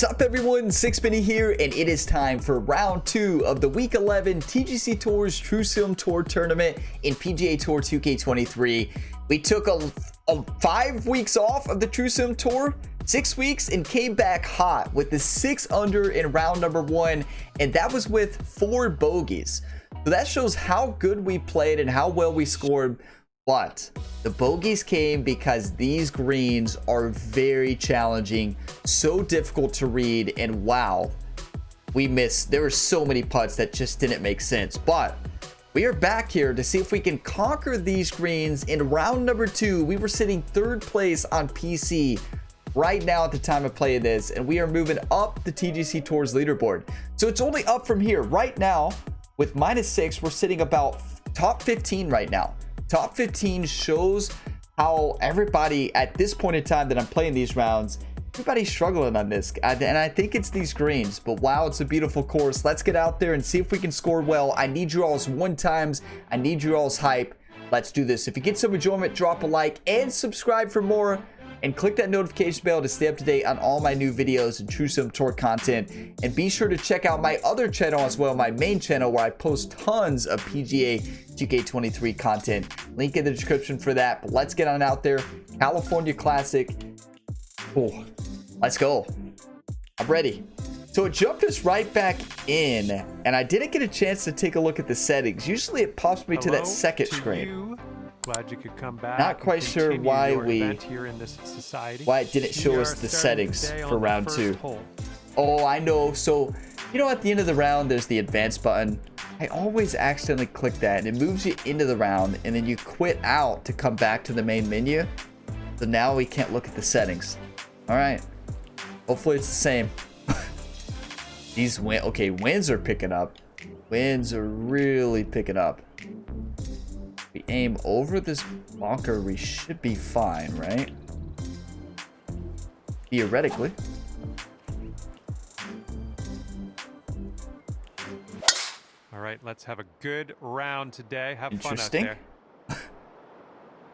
What's up everyone, Sixpenny here, and it is time for round 2 of the week 11 TGC Tours True Sim Tour Tournament in PGA Tour 2K23. We took a 5 weeks off of the True Sim Tour, 6 weeks, and came back hot with the 6 under in round number 1, and that was with 4 bogeys. So that shows how good we played and how well we scored. But the bogeys came because these greens are very challenging, so difficult to read, and wow, we missed. There were so many putts that just didn't make sense. But we are back here to see if we can conquer these greens in round number 2. We were sitting 3rd place on PC right now at the time of playing this, and we are moving up the TGC Tours leaderboard. So it's only up from here. Right now, with -6, we're sitting about top 15 right now. Top 15 shows how everybody at this point in time that I'm playing these rounds, everybody's struggling on this, and I think it's these greens. But wow, it's a beautiful course. Let's get out there and see if we can score well. I need you all's 1-times. I need you all's hype. Let's do this. If you get some enjoyment, drop a like and subscribe for more, and click that notification bell to stay up to date on all my new videos and True Sim Tour content. And be sure to check out my other channel as well, my main channel, where I post tons of PGA 2K23 content. Link in the description for that. But let's get on out there. California Classic. Oh, let's go. I'm ready. So it jumped us right back in, and I didn't get a chance to take a look at the settings. Usually it pops me to that second screen. Glad you could come back. Not quite sure why it didn't show us the settings for round 2. Oh, I know. So, you know, at the end of the round, there's the advance button. I always accidentally click that, and it moves you into the round, and then you quit out to come back to the main menu. So now we can't look at the settings. All right. Hopefully it's the same. These winds are picking up. Winds are really picking up. We aim over this bunker, we should be fine, right? Theoretically. All right, let's have a good round today. Have fun out there.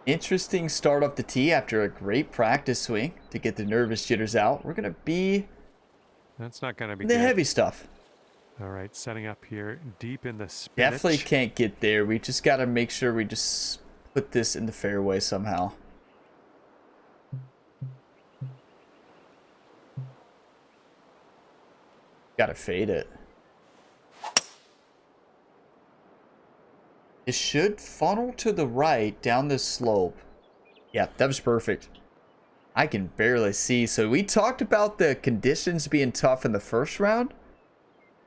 Interesting start off the tee after a great practice swing to get the nervous jitters out. We're going to be... That's not going to be the good. Heavy stuff. All right, setting up here deep in the spinach. Definitely can't get there. We just got to make sure we just put this in the fairway somehow. Got to fade it. It should funnel to the right down this slope. Yeah, that was perfect. I can barely see. So we talked about the conditions being tough in the first round.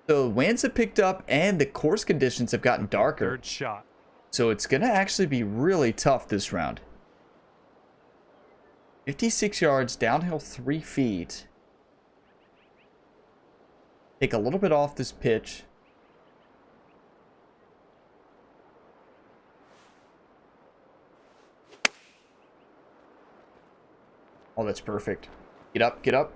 So winds have picked up and the course conditions have gotten darker. 3rd shot. So it's going to actually be really tough this round. 56 yards, downhill 3 feet. Take a little bit off this pitch. Oh, that's perfect. Get up, get up.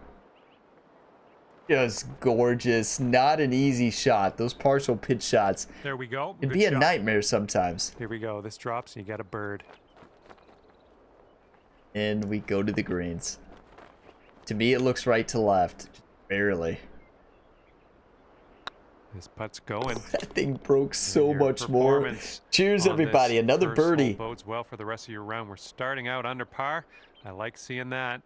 Just gorgeous. Not an easy shot. Those partial pitch shots. There we go. It'd be a nightmare sometimes. Here we go. This drops and you got a bird. And we go to the greens. To me, it looks right to left. Just barely. This putt's going. That thing broke so much more. Cheers, everybody. Another birdie. Bodes well for the rest of your round. We're starting out under par. I like seeing that.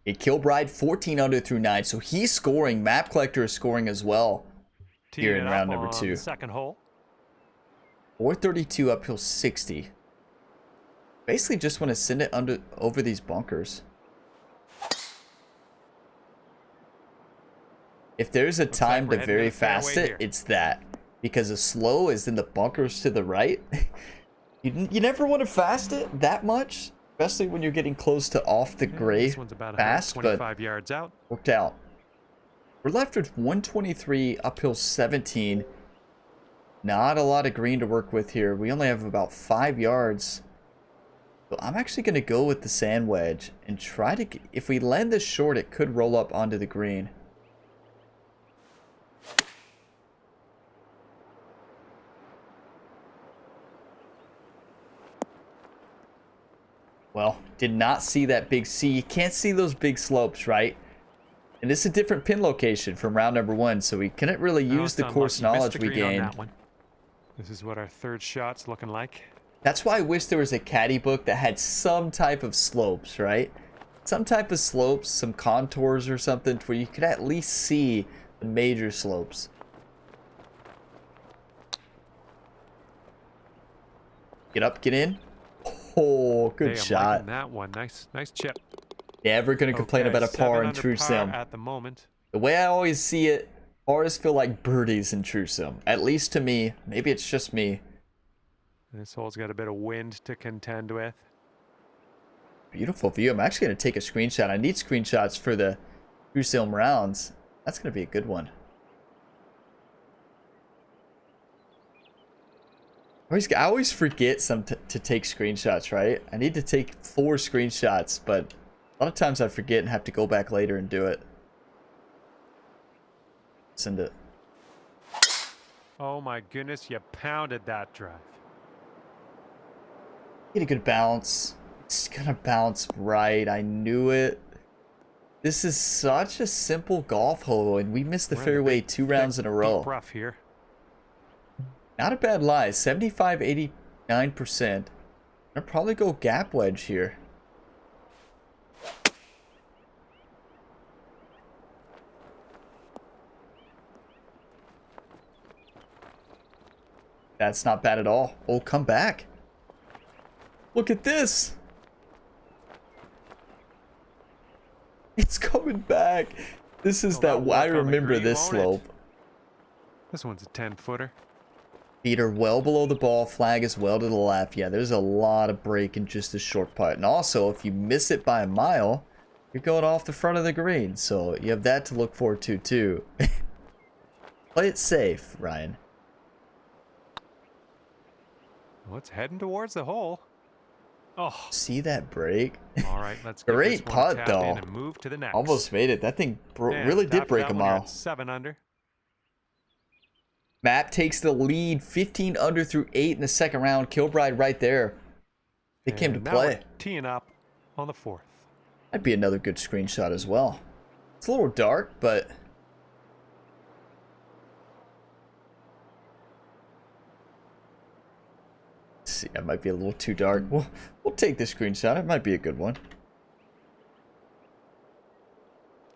A Kilbride 14 under through 9, so he's scoring. Map Collector is scoring as well here in round number 2. Second hole. 432 uphill 60. Basically just want to send it over these bunkers. If there's a time to very fast it, it's that. Because the slow is in the bunkers to the right. You never want to fast it that much. Especially when you're getting close to off the gray fast, 25 yards out. Worked out. We're left with 123 uphill 17. Not a lot of green to work with here. We only have about 5 yards. So I'm actually going to go with the sand wedge and try to get, if we land this short, it could roll up onto the green. Well, did not see that big C. You can't see those big slopes, right? And it's a different pin location from round number 1, so we couldn't really use the course knowledge we gained. This is what our third shot's looking like. That's why I wish there was a caddy book that had some type of slopes, right? Some type of slopes, some contours or something where you could at least see the major slopes. Get up, get in. Oh, good shot. That one, nice chip. Never gonna complain about a par in True Sim. At the moment. The way I always see it, pars feel like birdies in True Sim. At least to me. Maybe it's just me. This hole's got a bit of wind to contend with. Beautiful view. I'm actually going to take a screenshot. I need screenshots for the True Sim rounds. That's going to be a good one. I always forget to take screenshots, right? I need to take 4 screenshots, but a lot of times I forget and have to go back later and do it. Send it. Oh my goodness, you pounded that drive. Get a good bounce. It's gonna bounce right. I knew it. This is such a simple golf hole, and we missed the fairway 2 rounds in a row. Rough here. Not a bad lie. 75, 89%. I'll probably go gap wedge here. That's not bad at all. Oh, come back. Look at this. It's coming back. This is that I remember this slope. This one's a 10-footer. Feet are well below the ball. Flag is well to the left. Yeah, there's a lot of break in just a short putt. And also, if you miss it by a mile, you're going off the front of the green. So you have that to look forward to, too. Play it safe, Ryan. Well, it's heading towards the hole. Oh. See that break? All right, let's get great putt, though. And move to the next. Almost made it. That thing really did break a mile. 7 under. Matt takes the lead, 15 under through 8 in the second round. Kilbride right there. They came to play. Teeing up on the 4th. That'd be another good screenshot as well. It's a little dark, but let's see, that might be a little too dark. We'll take the screenshot. It might be a good one.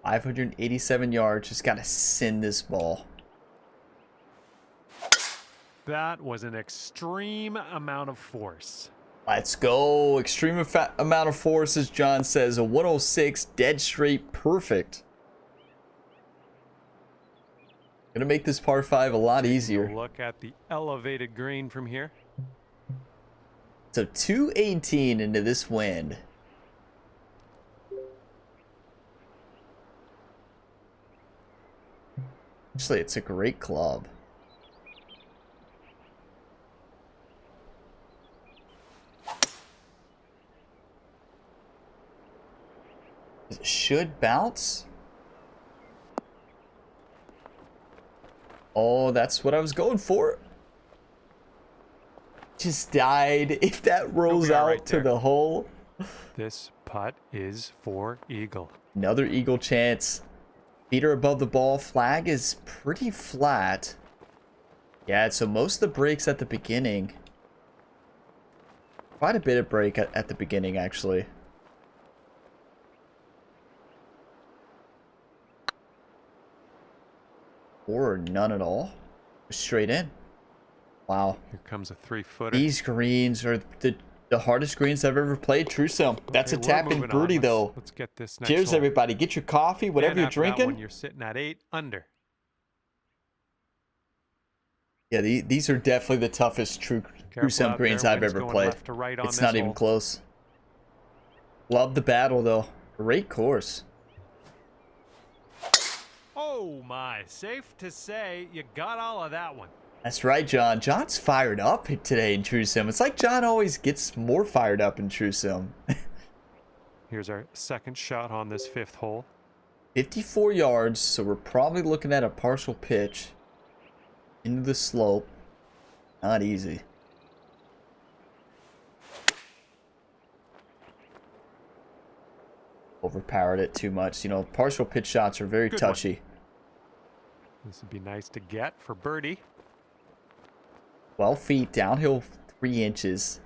587 yards. Just gotta send this ball. That was an extreme amount of force. Let's go. Extreme amount of force, as John says. A 106, dead straight, perfect. Gonna make this par 5 a lot easier. Look at the elevated green from here. So 218 into this wind. Actually, it's a great club. It should bounce. Oh, that's what I was going for. Just died. If that rolls out to the hole. This putt is for eagle. Another eagle chance. Feet are above the ball. Flag is pretty flat. Yeah, so most of the breaks at the beginning. Quite a bit of break at the beginning, actually. Or none at all. Straight in. Wow. Here comes a 3-footer. These greens are the hardest greens I've ever played. True Sim. That's a tap-in birdie, though. Let's get this next Cheers, hole. everybody. Get your coffee, whatever you're drinking. When you're sitting at 8 under. Yeah, these are definitely the toughest True Sim greens I've ever played. It's not even close. Love the battle, though. Great course. Oh my, safe to say you got all of that one. That's right, John. John's fired up today in True Sim. It's like John always gets more fired up in True Sim. Here's our second shot on this 5th hole. 54 yards, so we're probably looking at a partial pitch into the slope. Not easy. overpowered it too much. You know, partial pitch shots are very Good touchy. This would be nice to get for birdie. 12 feet, downhill 3 inches.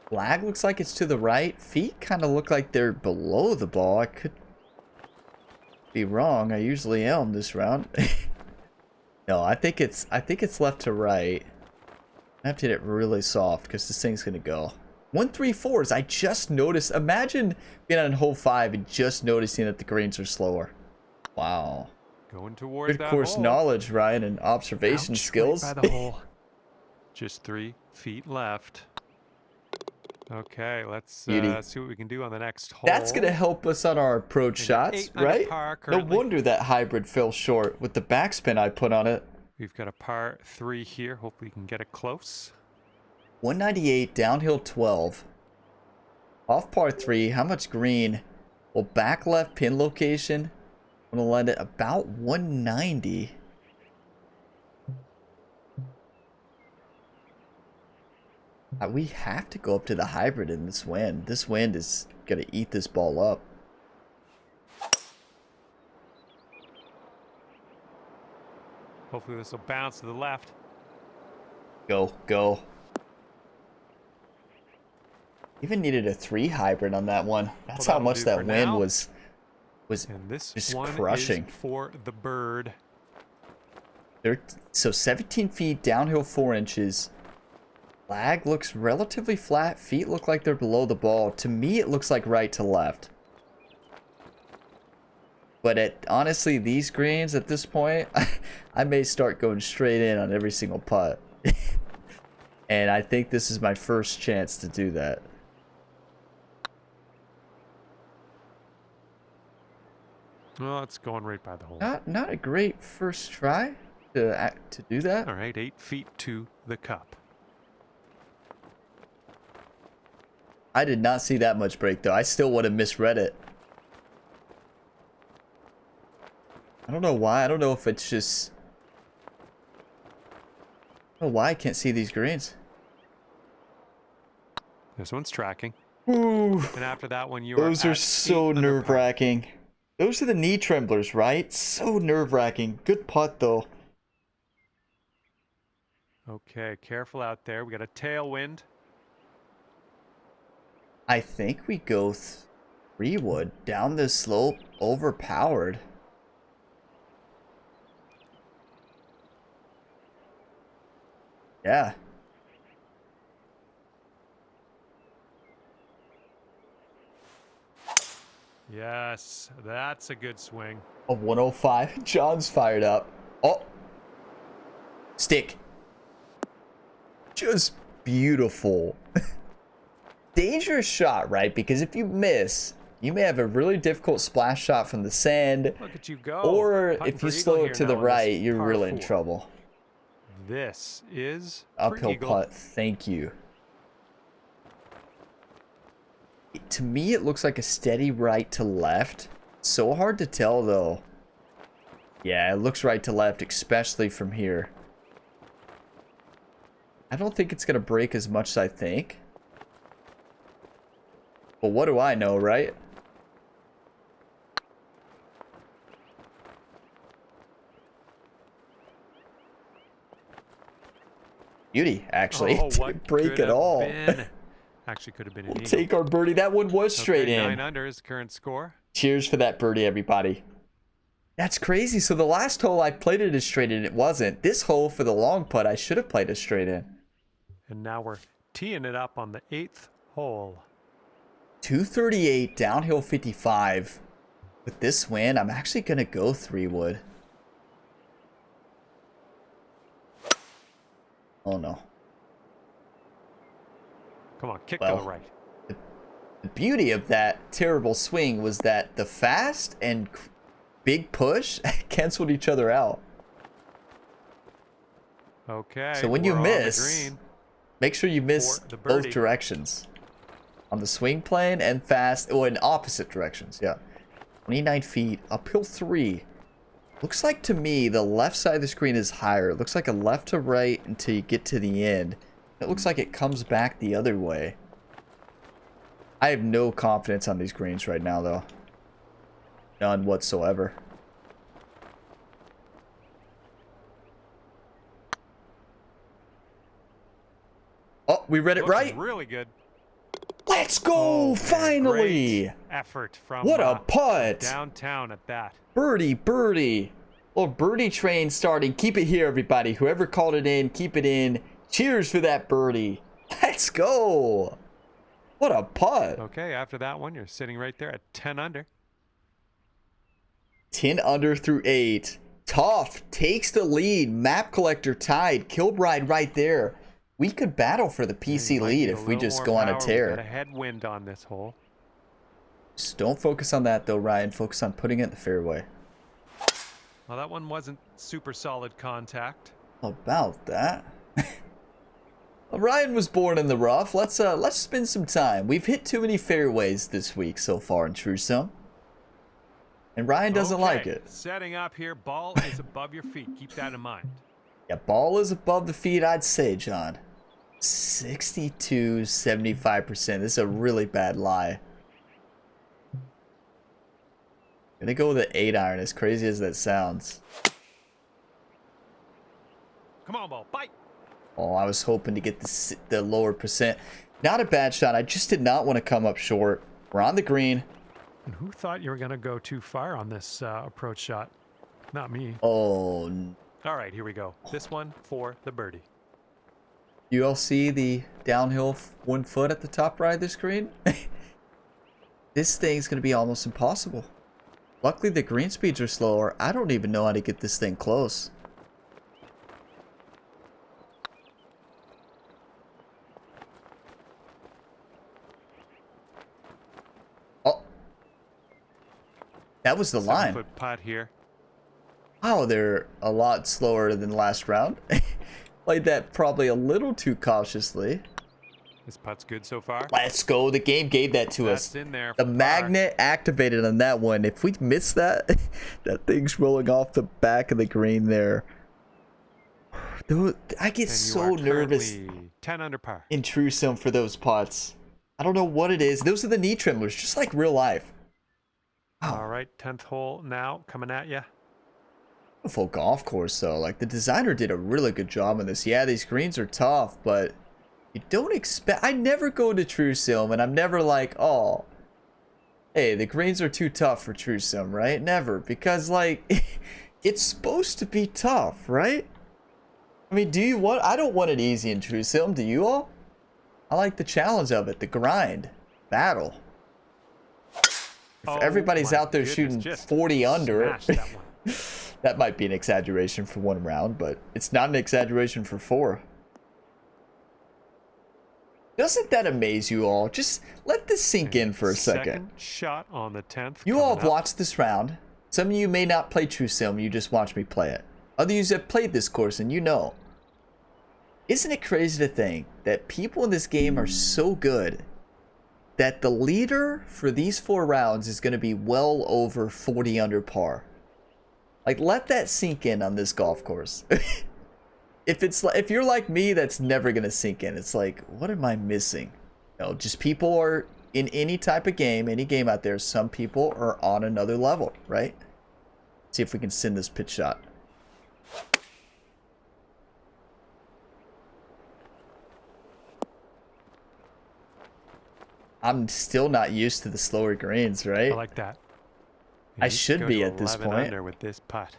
Flag looks like it's to the right. Feet kind of look like they're below the ball. I could be wrong. I usually am this round. No, I think it's left to right. I have to hit it really soft because this thing's gonna go. 1-3-4s. I just noticed. Imagine being on hole 5 and just noticing that the greens are slower. Wow. Going towards Good that course hole. knowledge, Ryan, and observation Ouch, skills. right by the hole. Just 3 feet left. Okay, let's see what we can do on the next hole. That's going to help us on our approach shots, right? No wonder that hybrid fell short with the backspin I put on it. We've got a par 3 here. Hopefully we can get it close. 198, downhill 12. Off par 3, how much green? Well, back left pin location. I'm going to land it about 190. We have to go up to the hybrid in this wind. This wind is going to eat this ball up. Hopefully this will bounce to the left. Go, go. Even needed a 3 hybrid on that one. That's how much that wind was and this just one crushing. Is for the bird. So 17 feet, downhill 4 inches. Flag looks relatively flat. Feet look like they're below the ball. To me, it looks like right to left. But honestly, these greens at this point, I may start going straight in on every single putt. And I think this is my first chance to do that. Well, it's going right by the hole. Not a great first try to do that. All right, 8 feet to the cup. I did not see that much break, though. I still would have misread it. I don't know why. I don't know if it's just... I don't know why I can't see these greens. This one's tracking. Ooh. And after that one, you Those are so nerve-wracking. Those are the knee tremblers, right? So nerve-wracking. Good putt, though. Okay, careful out there. We got a tailwind. I think we go 3 wood down this slope, overpowered. Yeah. Yes, that's a good swing. A 105. John's fired up. Oh. Stick. Just beautiful. Dangerous shot, right? Because if you miss, you may have a really difficult splash shot from the sand. Look at you go. Or if you slow it to the right, you're really in trouble. This is uphill putt. Thank you. To me, it looks like a steady right to left. So hard to tell, though. Yeah, it looks right to left, especially from here. I don't think it's going to break as much as I think. But what do I know, right? Beauty, actually. Oh, Didn't break at all. Actually, could have been an we'll eagle. Take our birdie. That one was straight in. 9 under is the current score. Cheers for that birdie, everybody. That's crazy. So the last hole I played it as straight in. It wasn't. This hole for the long putt, I should have played it straight in. And now we're teeing it up on the 8th hole. 238, downhill 55. With this win, I'm actually going to go 3 wood. Oh, no. Come on, kick to the right. The beauty of that terrible swing was that the fast and big push canceled each other out. Okay. So when you miss, make sure you miss both directions. On the swing plane and fast, or in opposite directions, yeah. 29 feet, uphill 3. Looks like to me the left side of the screen is higher. It looks like a left to right until you get to the end. It looks like it comes back the other way. I have no confidence on these greens right now, though. None whatsoever. Oh, we read it right. Really good. Let's go! Finally! Great effort from what a putt! Downtown at that. Birdie, birdie. Well, birdie train starting. Keep it here, everybody. Whoever called it in, keep it in. Cheers for that birdie. Let's go! What a putt. Okay, after that one, you're sitting right there at 10 under. 10 under through 8. Tough takes the lead. Map collector tied. Kilbride right there. We could battle for the PC lead if we just go on a tear. We got a headwind on this hole. Just don't focus on that though, Ryan. Focus on putting it in the fairway. Well, that one wasn't super solid contact. How about that? Well, Ryan was born in the rough. Let's spend some time. We've hit too many fairways this week so far in TrueSim. And Ryan doesn't like it. Setting up here, ball is above your feet. Keep that in mind. Yeah, ball is above the feet, I'd say, John. 62, 75%. This is a really bad lie. Gonna go with an 8-iron, as crazy as that sounds. Come on, ball, bite. Oh, I was hoping to get the lower percent. Not a bad shot. I just did not want to come up short. We're on the green. And who thought you were gonna go too far on this approach shot? Not me. Oh. All right, here we go. This one for the birdie. You all see the downhill 1 foot at the top right of the screen? This thing's going to be almost impossible. Luckily, the green speeds are slower. I don't even know how to get this thing close. Oh. That was the line. 7-foot putt here. Wow, they're a lot slower than last round. Played that probably a little too cautiously. This putt's good so far. Let's go. The game gave that to us. In there the magnet activated on that one. If we miss that, that thing's rolling off the back of the green there. Dude, I get so nervous 10 under par. in TrueSim for those putts. I don't know what it is. Those are the knee tremblers, just like real life. Wow. All right, 10th hole now coming at you. Beautiful golf course though. Like the designer did a really good job on this. Yeah, these greens are tough, but you don't expect. I never go to TrueSim and I'm never like, oh, hey, the greens are too tough for TrueSim, right? Never, because like it's supposed to be tough, right? I mean, do you want? I don't want it easy in TrueSim. Do you all? I like the challenge of it, the grind, battle. If everybody's out there shooting 40 under. That might be an exaggeration for one round, but it's not an exaggeration for 4. Doesn't that amaze you all? Just let this sink in for a second. Shot on the 10th. You all have watched this round. Some of you may not play TrueSim, you just watch me play it. Others have played this course and you know. Isn't it crazy to think that people in this game are so good that the leader for these 4 rounds is going to be well over 40 under par? Like, let that sink in on this golf course. If you're like me, that's never gonna sink in. It's like, what am I missing? You know, just people are in any type of game, any game out there. Some people are on another level, right? See if we can send this pitch shot. I'm still not used to the slower greens, right? I like that. I should be at this point. Under with this putt.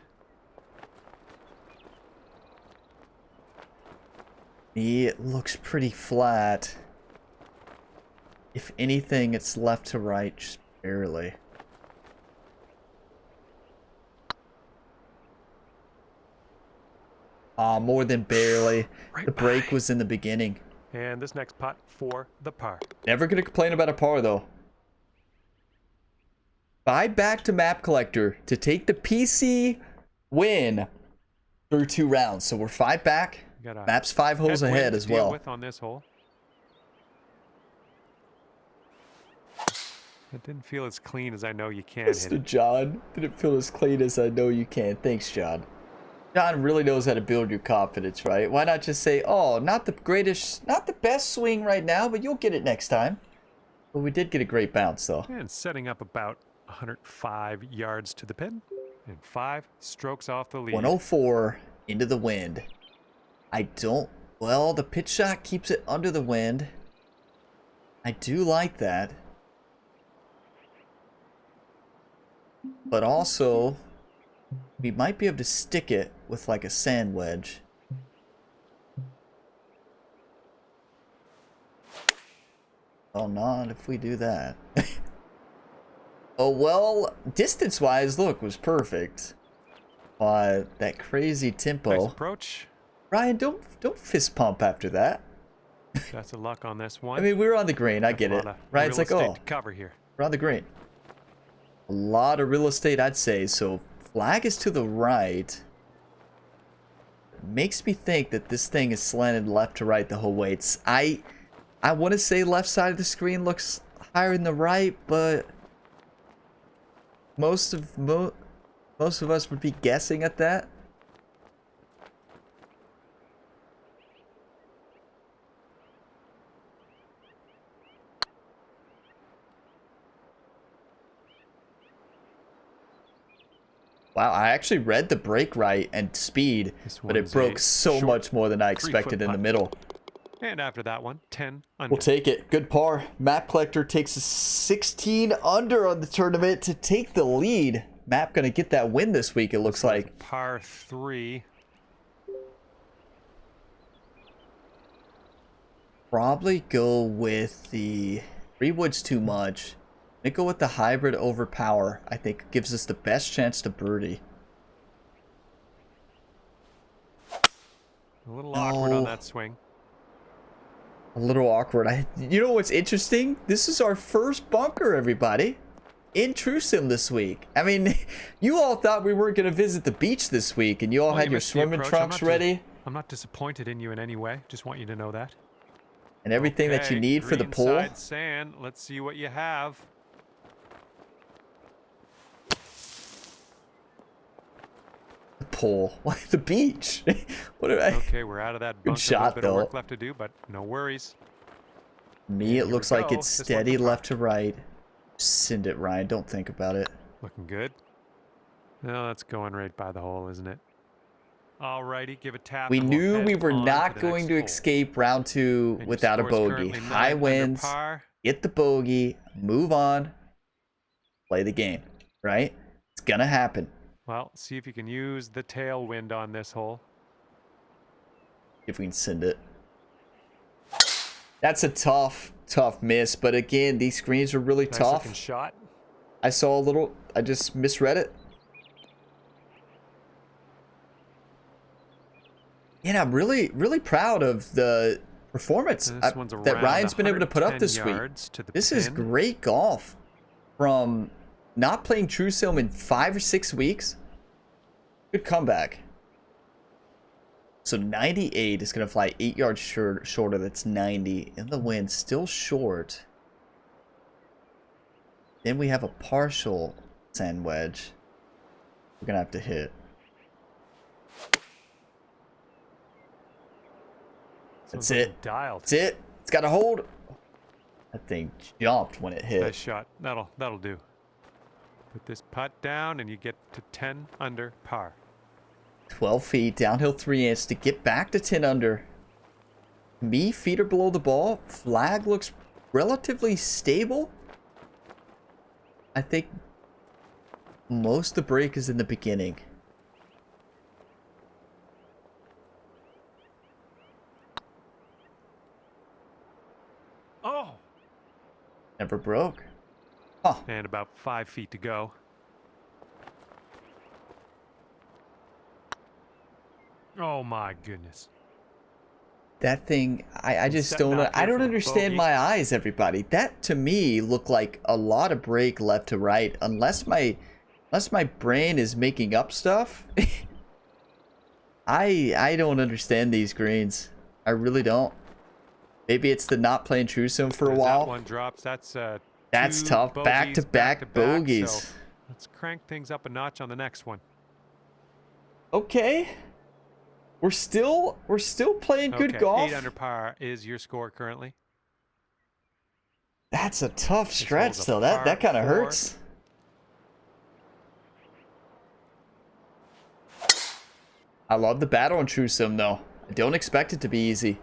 It looks pretty flat. If anything, it's left to right, just barely. More than barely. The break was in the beginning. And this next putt for the par. Never gonna complain about a par though. 5 back to Map Collector to take the PC win through 2 rounds. So we're 5 back. Map's 5 holes ahead as well. With on this hole. It didn't feel as clean as I know you can. Mr. John, didn't feel as clean as I know you can. Thanks, John. John really knows how to build your confidence, right? Why not just say, oh, not the greatest, not the best swing right now, but you'll get it next time. But we did get a great bounce, though. And setting up about 105 yards to the pin and 5 strokes off the lead. 104 into the wind. Well, the pitch shot keeps it under the wind. I do like that. But also, we might be able to stick it with like a sand wedge. Well, not if we do that. Oh, well, distance-wise, look, was perfect. But that crazy tempo. Nice approach. Ryan, don't fist pump after that. That's a luck on this one. I mean, we were on the green. I get it. Ryan's like, oh, cover here. We're on the green. A lot of real estate, I'd say. So flag is to the right. It makes me think that this thing is slanted left to right the whole way. I want to say left side of the screen looks higher than the right, but most of us would be guessing at that. Wow, I actually read the break right and speed, but it broke so much more than I expected in the middle. And after that one, 10 under. We'll take it. Good par. Map Collector takes a 16 under on the tournament to take the lead. Map gonna get that win this week, it looks like. Par 3. Probably go with the 3 woods too much. I go with the hybrid over power. I think it gives us the best chance to birdie. A little awkward on that swing. A little awkward. You know what's interesting? This is our first bunker, everybody, in True Sim this week. I mean, you all thought we weren't going to visit the beach this week, and you all had your swimming trunks ready. I'm not disappointed in you in any way. Just want you to know that. And everything that you need for the pool. Greenside sand. Let's see what you have. The pool. Why the beach? What are I? Okay, we're out of that bunker. Good shot, bit though. of work left to do, but no worries. Me, it looks like it's steady left to right. Send it, Ryan. Don't think about it. Looking good. No, that's going right by the hole, isn't it? Alrighty, give a tap. We knew we were not going to escape round 2 without a bogey. High winds, get the bogey, move on, play the game, right? It's gonna happen. Well, see if you can use the tailwind on this hole. If we can send it. That's a tough miss, but again, these screens are really tough. Nice shot. I saw a little, I just misread it. And I'm really proud of the performance that Ryan's been able to put up this week. This is great golf. From not playing True Sim in 5 or 6 weeks. Good comeback. So 98 is going to fly 8 yards shorter. That's 90. In the wind, still short. Then we have a partial sand wedge. We're going to have to hit. That's it. That's it. It's got to hold. That thing jumped when it hit. Nice shot. That'll do. Put this putt down and you get to 10 under par. 12 feet, downhill 3 inches to get back to 10 under. Me, feet are below the ball. Flag looks relatively stable. I think most of the break is in the beginning. Oh! Never broke. Huh. And about 5 feet to go. Oh my goodness. That thing, I just don't understand my eyes, everybody. That to me looked like a lot of break left to right, unless my brain is making up stuff. I don't understand these greens. I really don't. Maybe it's the not playing True Sim for a while. That one drops. That's tough. Back-to-back bogeys. So let's crank things up a notch on the next one. Okay. We're still playing good golf. 8 under par is your score currently. That's a tough stretch, though. That kind of hurts. I love the battle in True Sim, though. I don't expect it to be easy.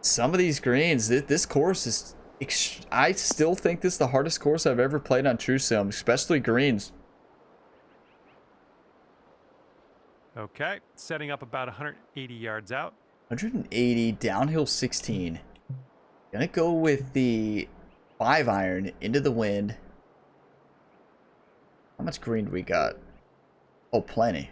Some of these greens, this course is... I still think this is the hardest course I've ever played on True Sim, especially greens. Okay, setting up about 180 yards out. 180, downhill 16. Gonna go with the 5-iron into the wind. How much green do we got? Oh, plenty.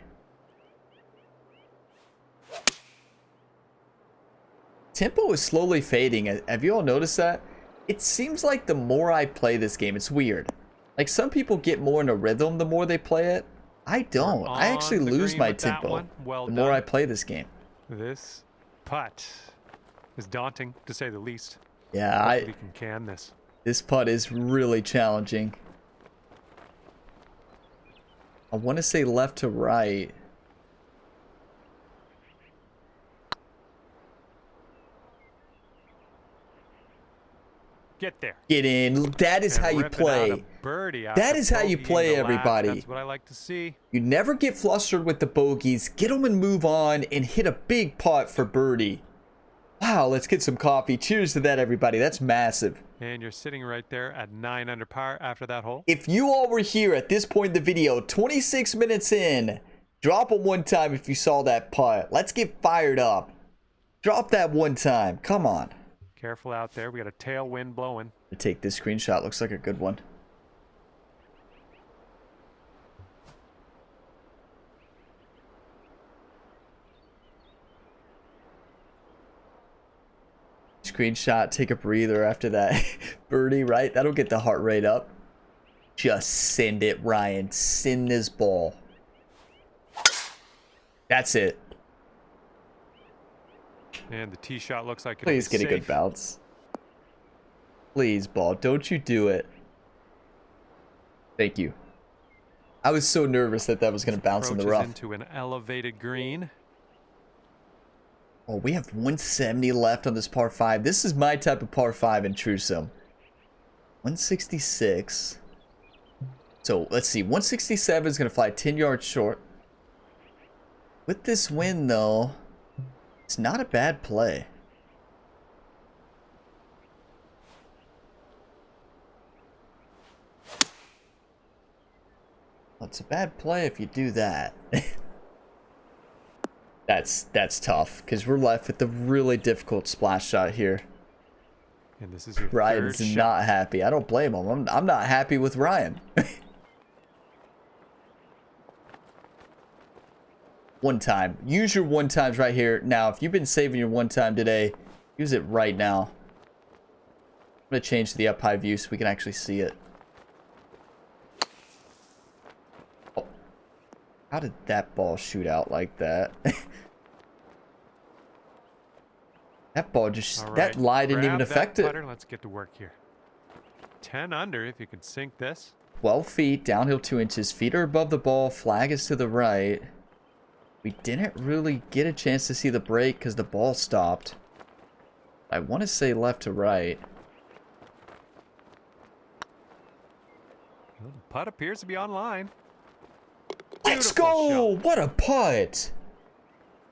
Tempo is slowly fading. Have you all noticed that? It seems like the more I play this game, it's weird. Like, some people get more in a rhythm the more they play it. I don't. I actually lose my tempo the more I play this game. This putt is daunting, to say the least. Yeah, Hopefully we can this. This putt is really challenging. I want to say left to right. Get there. Get in. That is how you play. That is how you play, everybody. That's what I like to see. You never get flustered with the bogeys. Get them and move on and hit a big putt for birdie. Wow, let's get some coffee. Cheers to that, everybody. That's massive. And you're sitting right there at 9 under par after that hole. If you all were here at this point in the video, 26 minutes in, drop them one time if you saw that putt. Let's get fired up. Drop that one time. Come on. Careful out there. We got a tailwind blowing. To take this screenshot. Looks like a good one. Screenshot. Take a breather after that birdie, right? That'll get the heart rate up. Just send it, Ryan. Send this ball. That's it. And the tee shot looks like Please get a good bounce. Please, ball. Don't you do it. Thank you. I was so nervous that was going to bounce in the rough. Into an elevated green. Oh, we have 170 left on this par 5. This is my type of par 5 in True Sim. 166. So, let's see. 167 is going to fly 10 yards short. With this win, though, it's not a bad play. Well, it's a bad play if you do that. That's tough because we're left with the really difficult splash shot here. And this is your Ryan's third shot. Not happy. I don't blame him. I'm not happy with Ryan. One time. Use your one times right here. Now, if you've been saving your one time today, use it right now. I'm going to change the up high view so we can actually see it. Oh. How did that ball shoot out like that? That ball just... Right. That lie didn't even affect it. Let's get to work here. 10 under if you can sink this. 12 feet, downhill 2 inches. Feet are above the ball. Flag is to the right. We didn't really get a chance to see the break because the ball stopped. I want to say left to right. Well, the putt appears to be online. Let's go! What a putt!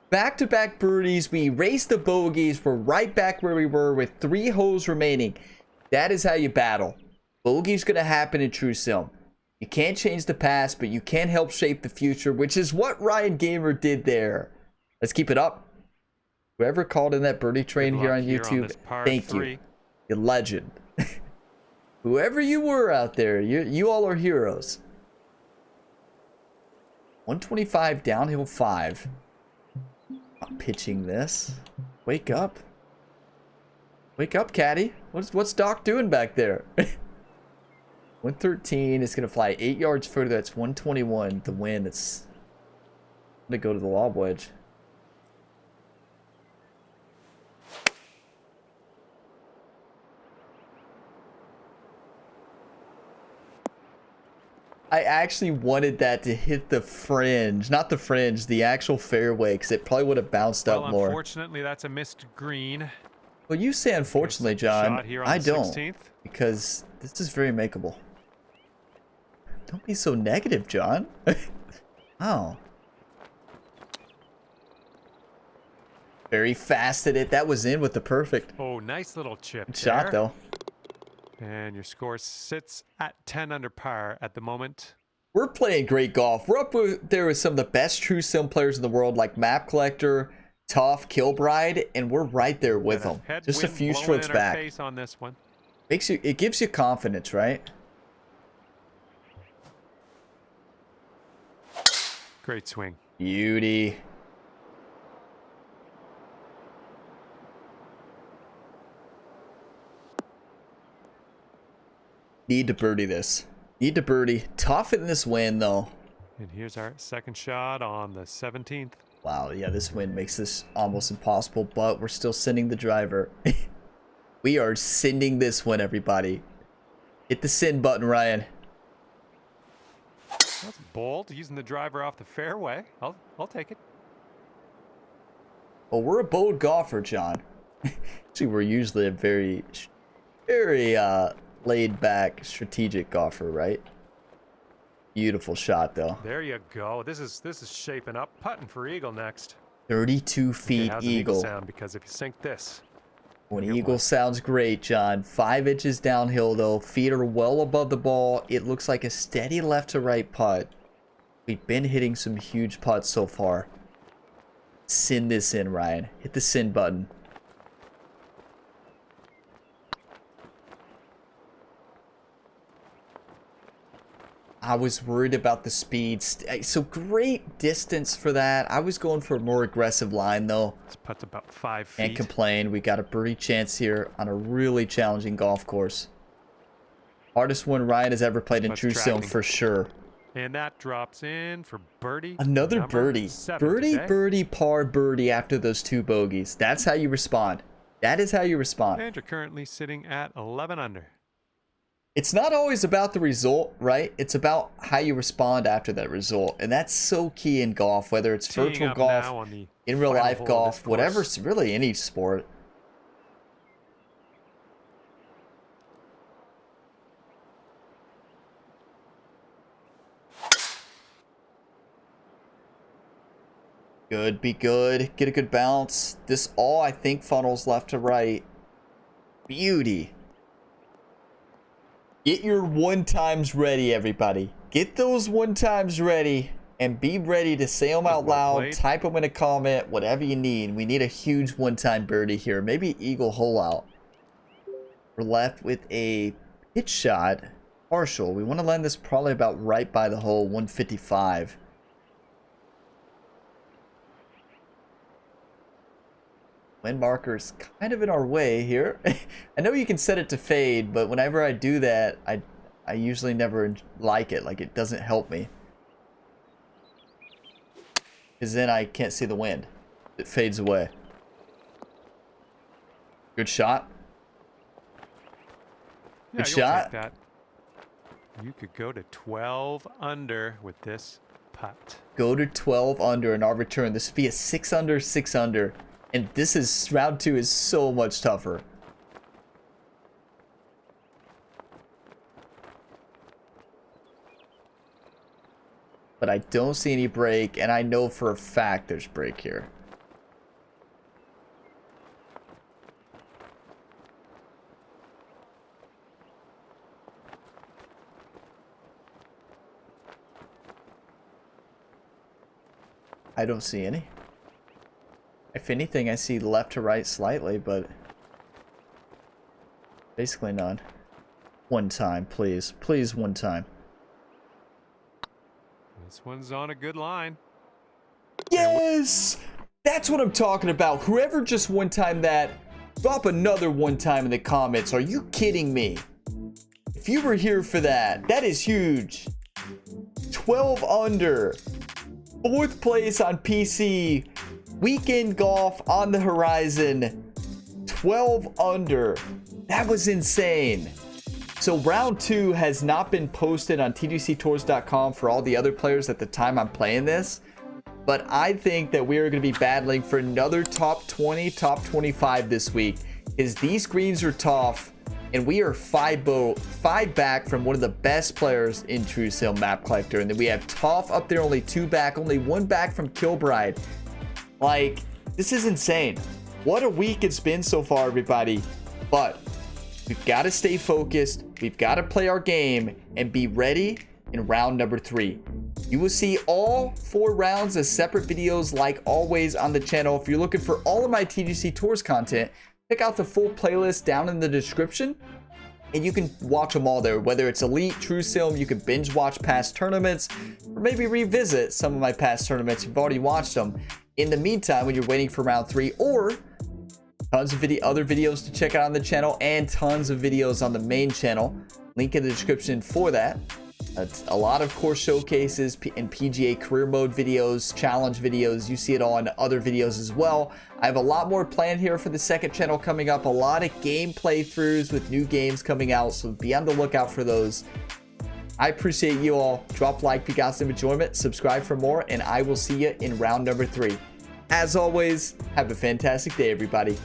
Back-to-back birdies. We erased the bogeys. We're right back where we were with 3 holes remaining. That is how you battle. Bogey's going to happen in True Sim. You can't change the past, but you can help shape the future, which is what Ryan Gamer did there. Let's keep it up. Whoever called in that birdie train here on YouTube, thank you. You legend. Whoever you were out there, you all are heroes. 125 downhill 5. I'm pitching this. Wake up. Wake up, caddy. What's Doc doing back there? 113 is going to fly 8 yards further. That's 121. The wind, it's going to go to the lob wedge. I actually wanted that to hit the fringe. Not the fringe, the actual fairway, because it probably would have bounced up more. Unfortunately, that's a missed green. Well, you say unfortunately, John. I don't. 16th. Because this is very makeable. Don't be so negative, John. Oh. Very fast at it. That was in with the perfect. Oh, nice little chip. Good shot, though. And your score sits at 10 under par at the moment. We're playing great golf. We're up there with some of the best true sim players in the world, like Map Collector, Tough, Kilbride, and we're right there with them. Just a few strokes back. Face on this one. It gives you confidence, right? Great swing. Beauty. Need to birdie this. Need to birdie. Tough in this win, though. And here's our second shot on the 17th. Wow, yeah, this win makes this almost impossible, but we're still sending the driver. We are sending this one, everybody. Hit the send button, Ryan. That's bold, using the driver off the fairway. I'll take it. Well, we're a bold golfer, John. Actually, we're usually a very laid-back, strategic golfer, right? Beautiful shot, though. There you go. This is shaping up. Putting for eagle next. 32 feet how's eagle. An eagle sound, because if you sink this. An eagle sounds great, John. 5 inches downhill, though. Feet are well above the ball. It looks like a steady left to right putt. We've been hitting some huge putts so far. Send this in, Ryan. Hit the send button. I was worried about the speed. So great distance for that. I was going for a more aggressive line, though. This putt's about 5 feet. Can't complain. We got a birdie chance here on a really challenging golf course. Hardest one Ryan has ever played in True Sim for sure. And that drops in for birdie. Another birdie. Birdie, birdie, par, birdie after those 2 bogeys. That's how you respond. That is how you respond. And you're currently sitting at 11 under. It's not always about the result, right? It's about how you respond after that result. And that's so key in golf, whether it's virtual golf, in real life golf, whatever, really any sport. Good, be good. Get a good bounce. This all, I think, funnels left to right. Beauty. Get your 1-times ready, everybody. Get those 1-times ready and be ready to say them out loud. Type them in a comment, whatever you need. We need a huge 1-time birdie here. Maybe eagle hole out. We're left with a pitch shot. Partial. We want to land this probably about right by the hole, 155. Wind marker is kind of in our way here. I know you can set it to fade, but whenever I do that, I usually never like it. Like, it doesn't help me. Because then I can't see the wind. It fades away. Good shot. Good shot. Take that. You could go to 12 under with this putt. Go to 12 under in our return. This would be a 6 under, 6 under. And this is, round 2 is so much tougher. But I don't see any break, and I know for a fact there's break here. I don't see any. If anything, I see left to right slightly, but basically none. 1 time, please. Please, 1 time. This one's on a good line. Yes! That's what I'm talking about. Whoever just 1-time that, drop another 1 time in the comments. Are you kidding me? If you were here for that, that is huge. 12 under. 4th place on PC. Weekend golf on the horizon. 12 under. That was insane. So round 2 has not been posted on TGCTOURS.com for all the other players at the time I'm playing this. But I think that we are going to be battling for another top 20, top 25 this week. Because these greens are tough. And we are 5 back from one of the best players in True Sim, Map Collector. And then we have Toff up there, only 2 back, only 1 back from Kilbride. Like, This is insane. What a week it's been so far, everybody. But we've got to stay focused. We've got to play our game and be ready in round number 3. You will see all 4 rounds as separate videos like always on the channel. If you're looking for all of my TGC Tours content, check out the full playlist down in the description and you can watch them all there. Whether it's Elite, True Sim, you can binge watch past tournaments or maybe revisit some of my past tournaments. You've already watched them. In the meantime, when you're waiting for round 3, or tons of other videos to check out on the channel and tons of videos on the main channel. Link in the description for that. It's a lot of course showcases and PGA career mode videos, challenge videos. You see it all in other videos as well. I have a lot more planned here for the second channel coming up. A lot of game playthroughs with new games coming out, so be on the lookout for those. I appreciate you all. Drop a like if you got some enjoyment, subscribe for more, and I will see you in round number 3. As always, have a fantastic day, everybody.